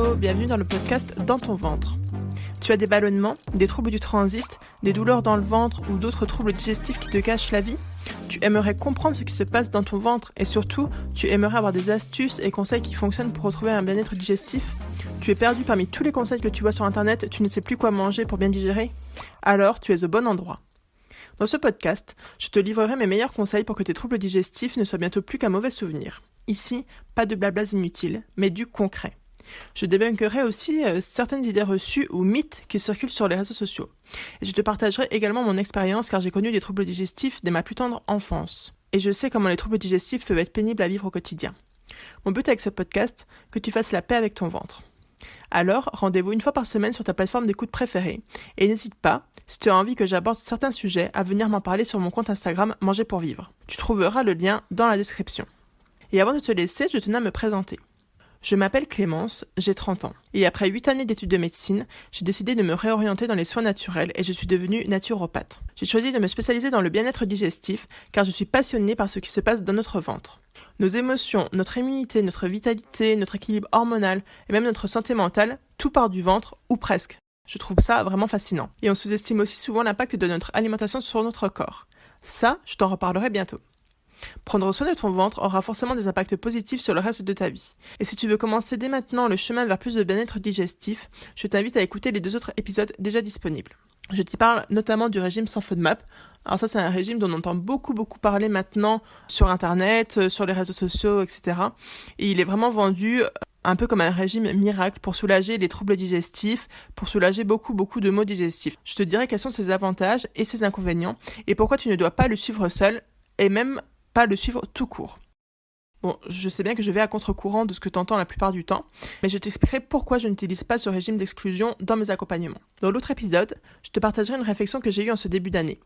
Hello, bienvenue dans le podcast Dans ton ventre. Tu as des ballonnements, des troubles du transit, des douleurs dans le ventre ou d'autres troubles digestifs qui te gâchent la vie? Tu aimerais comprendre ce qui se passe dans ton ventre et surtout, tu aimerais avoir des astuces et conseils qui fonctionnent pour retrouver un bien-être digestif? Tu es perdu parmi tous les conseils que tu vois sur internet, tu ne sais plus quoi manger pour bien digérer? Alors, tu es au bon endroit. Dans ce podcast, je te livrerai mes meilleurs conseils pour que tes troubles digestifs ne soient bientôt plus qu'un mauvais souvenir. Ici, pas de blablas inutiles, mais du concret. Je débunkerai aussi certaines idées reçues ou mythes qui circulent sur les réseaux sociaux. Et je te partagerai également mon expérience car j'ai connu des troubles digestifs dès ma plus tendre enfance. Et je sais comment les troubles digestifs peuvent être pénibles à vivre au quotidien. Mon but avec ce podcast, que tu fasses la paix avec ton ventre. Alors, rendez-vous une fois par semaine sur ta plateforme d'écoute préférée. Et n'hésite pas, si tu as envie que j'aborde certains sujets, à venir m'en parler sur mon compte Instagram Manger pour vivre. Tu trouveras le lien dans la description. Et avant de te laisser, je tenais à me présenter. Je m'appelle Clémence, j'ai 30 ans. Et après 8 années d'études de médecine, j'ai décidé de me réorienter dans les soins naturels et je suis devenue naturopathe. J'ai choisi de me spécialiser dans le bien-être digestif car je suis passionnée par ce qui se passe dans notre ventre. Nos émotions, notre immunité, notre vitalité, notre équilibre hormonal et même notre santé mentale, tout part du ventre ou presque. Je trouve ça vraiment fascinant. Et on sous-estime aussi souvent l'impact de notre alimentation sur notre corps. Ça, je t'en reparlerai bientôt. Prendre soin de ton ventre aura forcément des impacts positifs sur le reste de ta vie. Et si tu veux commencer dès maintenant le chemin vers plus de bien-être digestif, je t'invite à écouter les 2 autres épisodes déjà disponibles. Je t'y parle notamment du régime sans FODMAP. Alors ça, c'est un régime dont on entend beaucoup parler maintenant sur Internet, sur les réseaux sociaux, etc. Et il est vraiment vendu un peu comme un régime miracle pour soulager les troubles digestifs, pour soulager beaucoup de maux digestifs. Je te dirai quels sont ses avantages et ses inconvénients et pourquoi tu ne dois pas le suivre seul et même pas le suivre tout court. Bon, je sais bien que je vais à contre-courant de ce que tu entends la plupart du temps, mais je t'expliquerai pourquoi je n'utilise pas ce régime d'exclusion dans mes accompagnements. Dans l'autre épisode, je te partagerai une réflexion que j'ai eue en ce début d'année.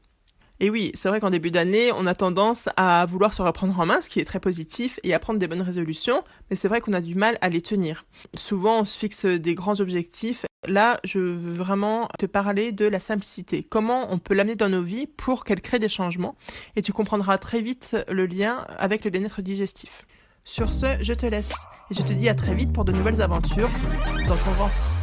Et oui, c'est vrai qu'en début d'année, on a tendance à vouloir se reprendre en main, ce qui est très positif, et à prendre des bonnes résolutions, mais c'est vrai qu'on a du mal à les tenir. Souvent, on se fixe des grands objectifs. Là, je veux vraiment te parler de la simplicité. Comment on peut l'amener dans nos vies pour qu'elle crée des changements, et tu comprendras très vite le lien avec le bien-être digestif. Sur ce, je te laisse, et je te dis à très vite pour de nouvelles aventures dans ton ventre.